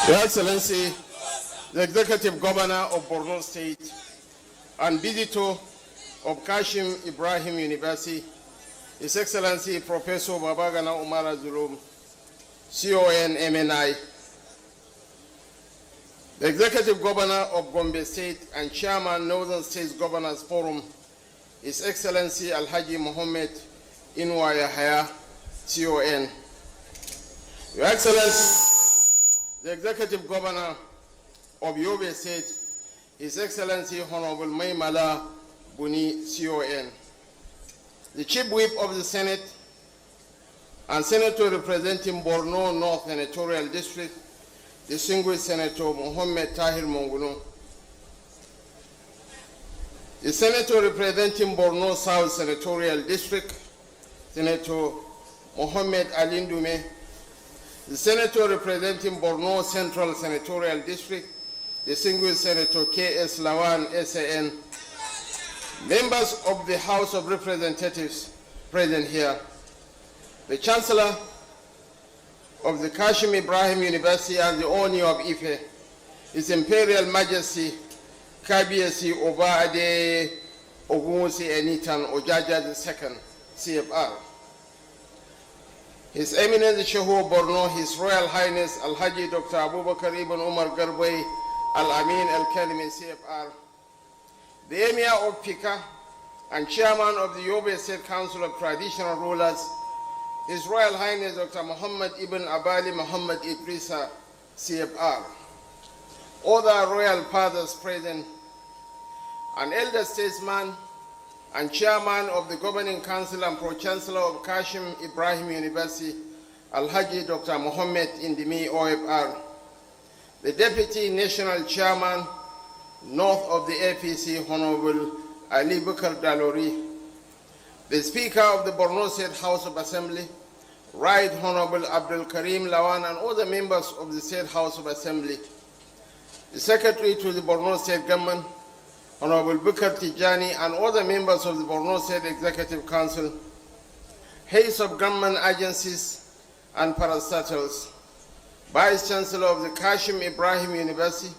Your Excellency, the Executive Governor of Borno State and visitor of Kashim Ibrahim University, His Excellency Professor Babagana Umara Zulum, CON MNI, the Executive Governor of Gombe State and Chairman Northern States Governors Forum, His Excellency Alhaji Mohammed Inwa Yahya, CON. Your Excellency, the Executive Governor of Yobe State, His Excellency Honorable Maimala Buni, CON. The Chief Whip of the Senate and Senator representing Borno North Senatorial District, Distinguished Senator Mohammed Tahir Monguno. The Senator representing Borno South Senatorial District, Senator Mohammed Alindume. The Senator representing Borno Central Senatorial District, Distinguished Senator K.S. Lawan, SAN. Members of the House of Representatives present here, the Chancellor of the Kashim Ibrahim University and the owner of Ife, His Imperial Majesty Kabiyesi Obade Ogunwusi Enitan Ojaja II, CFR. His Eminence Shehu Borno, His Royal Highness Alhaji Dr. Abubakar Ibn Umar Garbay Al-Amin Al-Kalimi, CFR. The Emir of Pika and Chairman of the Yobe State Council of Traditional Rulers, His Royal Highness Dr. Muhammad Ibn Abali Muhammad Idrisa, CFR. Other royal fathers present, an elder statesman and Chairman of the Governing Council and Pro-Chancellor of Kashim Ibrahim University, Alhaji Dr. Muhammad Indimi OFR. The Deputy National Chairman, North of the APC, Honorable Ali Bakar Dalori. The Speaker of the Borno State House of Assembly, Right Honorable Abdul Karim Lawan and other members of the State House of Assembly. The Secretary to the Borno State Government, Honorable Bukar Tijani and other members of the Borno State Executive Council, heads of government agencies and parastatals, Vice Chancellor of the Kashim Ibrahim University,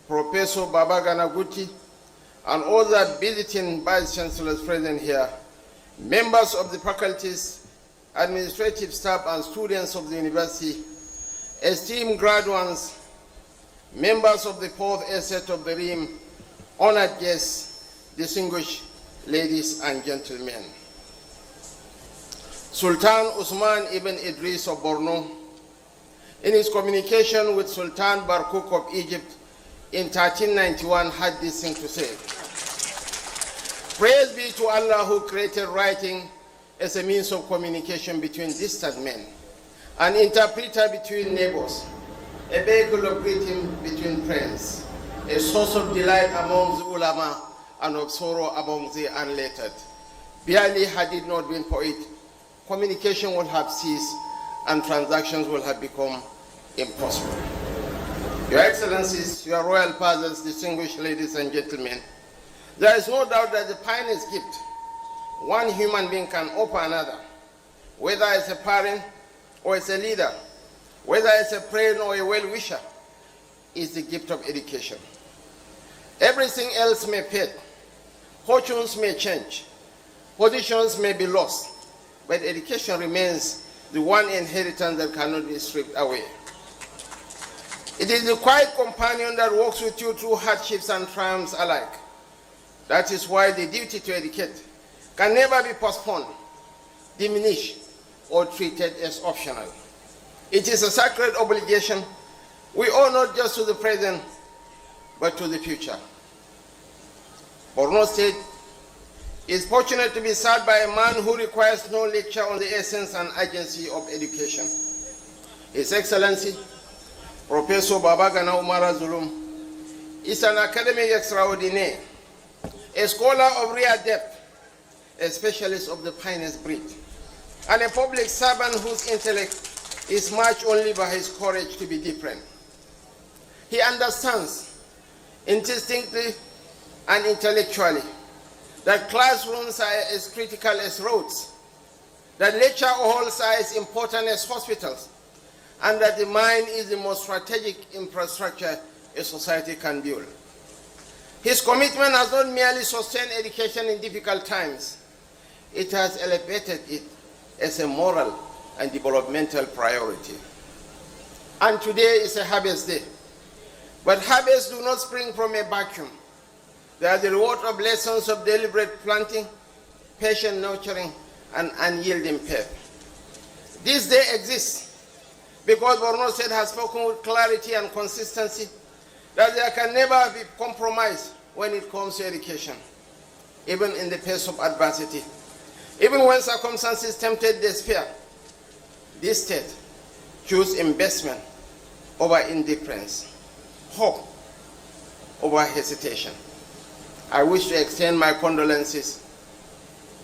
Professor Babagana Guti, and other visiting Vice Chancellors present here, members of the faculties, administrative staff and students of the university, esteemed graduates, members of the fourth estate of the Rim, honored guests, distinguished ladies and gentlemen. Sultan Usman ibn Idris of Borno, in his communication with Sultan Barkuk of Egypt in 1391, had this thing to say: Praise be to Allah who created writing as a means of communication between distant men, an interpreter between neighbors, a vehicle of greeting between friends, a source of delight among the ulama and of sorrow among the unlettered. Barely had it not been for it, communication would have ceased and transactions would have become impossible. Your Excellencies, your Royal Fathers, distinguished ladies and gentlemen, there is no doubt that the finest gift one human being can offer another, whether as a parent or as a leader, whether as a friend or a well-wisher, is the gift of education. Everything else may fade, fortunes may change, positions may be lost, but education remains the one inheritance that cannot be stripped away. It is the quiet companion that walks with you through hardships and triumphs alike. That is why the duty to educate can never be postponed, diminished, or treated as optional. It is a sacred obligation we owe not just to the present, but to the future. Borno State is fortunate to be served by a man who requires no lecture on the essence and urgency of education. His Excellency, Professor Babagana Umara Zulum, is an academic extraordinaire, a scholar of rare depth, a specialist of the finest breed, and a public servant whose intellect is matched only by his courage to be different. He understands instinctively and intellectually that classrooms are as critical as roads, that lecture halls are as important as hospitals, and that the mind is the most strategic infrastructure a society can build. His commitment has not merely sustained education in difficult times, it has elevated it as a moral and developmental priority. And today is a harvest day. But harvests do not spring from a vacuum. They are the reward of lessons of deliberate planting, patient nurturing, and unyielding faith. This day exists because Borno State has spoken with clarity and consistency that there can never be compromise when it comes to education, even in the face of adversity. Even when circumstances tempted despair, this state chose investment over indifference, hope over hesitation. I wish to extend my condolences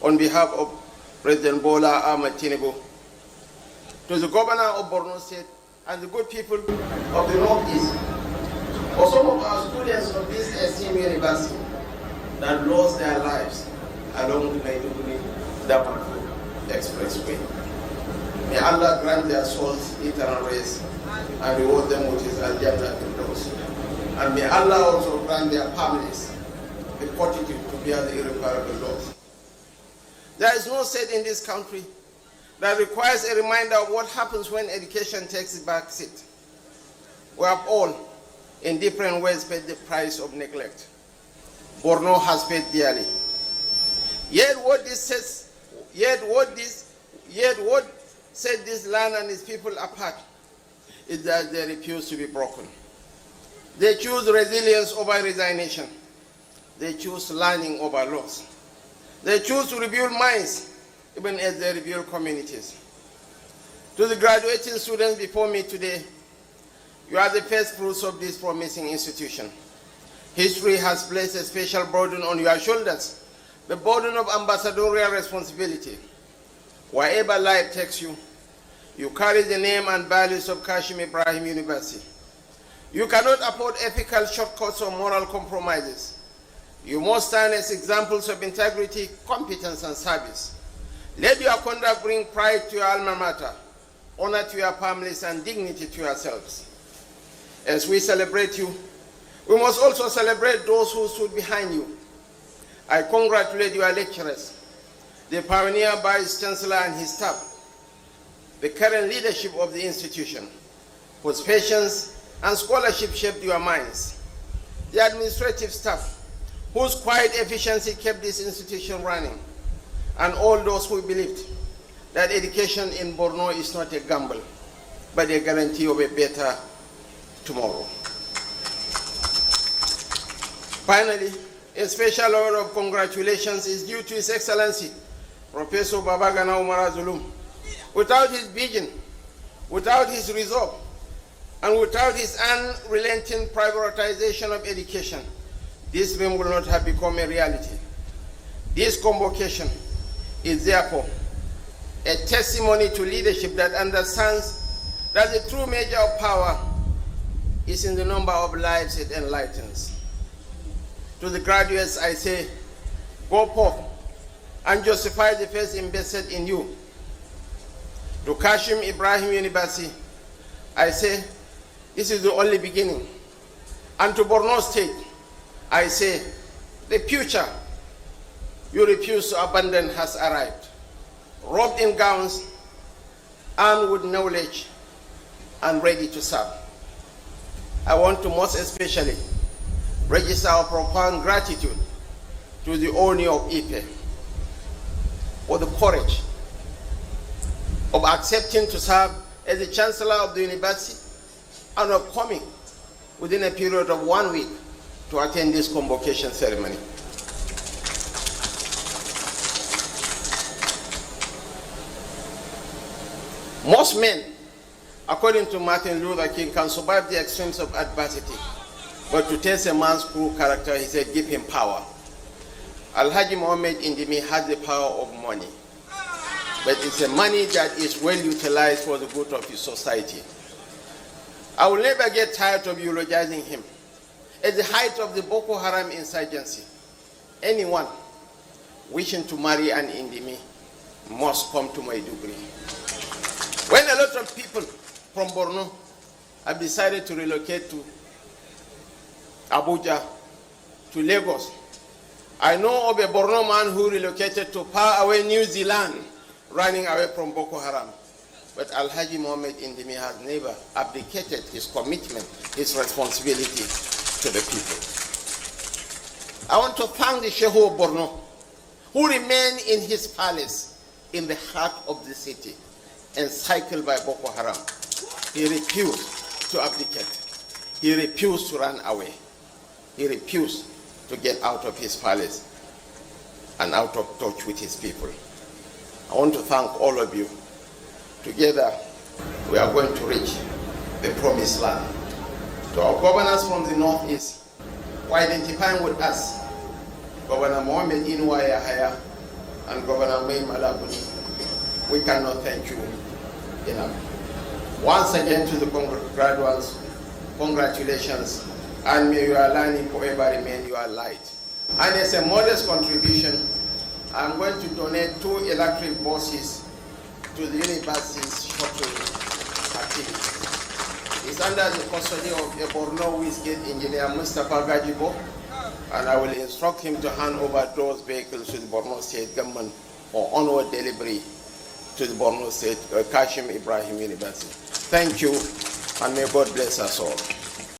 on behalf of President Bola Ahmed Tinubu to the governor of Borno State and the good people of the Northeast, for some of our students of this esteemed university that lost their lives along the Maiduguri-Damaturu Expressway. May Allah grant their souls eternal rest and reward them with His Al-Jannah Firdaus. And may Allah also grant their families the fortitude to bear the irreparable loss. There is no state in this country that requires a reminder of what happens when education takes a back seat. We have all, in different ways, paid the price of neglect. Borno has paid dearly. Yet what set this land and its people apart is that they refuse to be broken. They choose resilience over resignation. They choose learning over loss. They choose to rebuild minds, even as they rebuild communities. To the graduating students before me today, you are the first fruits of this promising institution. History has placed a special burden on your shoulders, the burden of ambassadorial responsibility. Wherever life takes you, you carry the name and values of Kashim Ibrahim University. You cannot afford ethical shortcuts or moral compromises. You must stand as examples of integrity, competence, and service. Let your conduct bring pride to your alma mater, honor to your families, and dignity to yourselves. As we celebrate you, we must also celebrate those who stood behind you. I congratulate your lecturers, the pioneer Vice Chancellor and his staff, the current leadership of the institution, whose patience and scholarship shaped your minds, the administrative staff, whose quiet efficiency kept this institution running, and all those who believed that education in Borno is not a gamble, but a guarantee of a better tomorrow. Finally, a special word of congratulations is due to His Excellency, Professor Babagana Umar Zulum. Without his vision, without his resolve, and without his unrelenting prioritization of education, this dream will not have become a reality. This convocation is therefore a testimony to leadership that understands that the true measure of power is in the number of lives it enlightens. To the graduates, I say, go forth and justify the faith invested in you. To Kashim Ibrahim University, I say, this is the only beginning. And to Borno State, I say, the future you refuse to abandon has arrived. Robed in gowns, armed with knowledge, and ready to serve. I want to most especially register our profound gratitude to the owner of Ife for the courage of accepting to serve as the Chancellor of the University and of coming within a period of 1 week to attend this convocation ceremony. Most men, according to Martin Luther King, can survive the extremes of adversity. But to test a man's true character, he said, give him power. Alhaji Mohammed Indimi has the power of money. But it's a money that is well utilized for the good of his society. I will never get tired of eulogizing him. At the height of the Boko Haram insurgency, anyone wishing to marry an Indimi must come to Maiduguri. When a lot of people from Borno have decided to relocate to Abuja, to Lagos. I know of a Borno man who relocated to far away New Zealand, running away from Boko Haram. But Alhaji Mohammed Indimi has never abdicated his commitment, his responsibility to the people. I want to thank the Sheikh of Borno, who remained in his palace in the heart of the city, encircled by Boko Haram. He refused to abdicate. He refused to run away. He refused to get out of his palace and out of touch with his people. I want to thank all of you. Together, we are going to reach the promised land. To our governors from the Northeast, who identifying with us, Governor Mohammed Inuwa Yahaya and Governor May Malabuni, we cannot thank you enough. Once again to the graduates, congratulations, and may your learning forever remain your light. And as a modest contribution, I'm going to donate 2 electric buses to the university's shuttle activity. It's under the custody of a Borno Wizgate engineer, Mustafa Gajibo, and I will instruct him to hand over those vehicles to the Borno State government for onward delivery to the Borno State Kashim Ibrahim University. Thank you, and may God bless us all.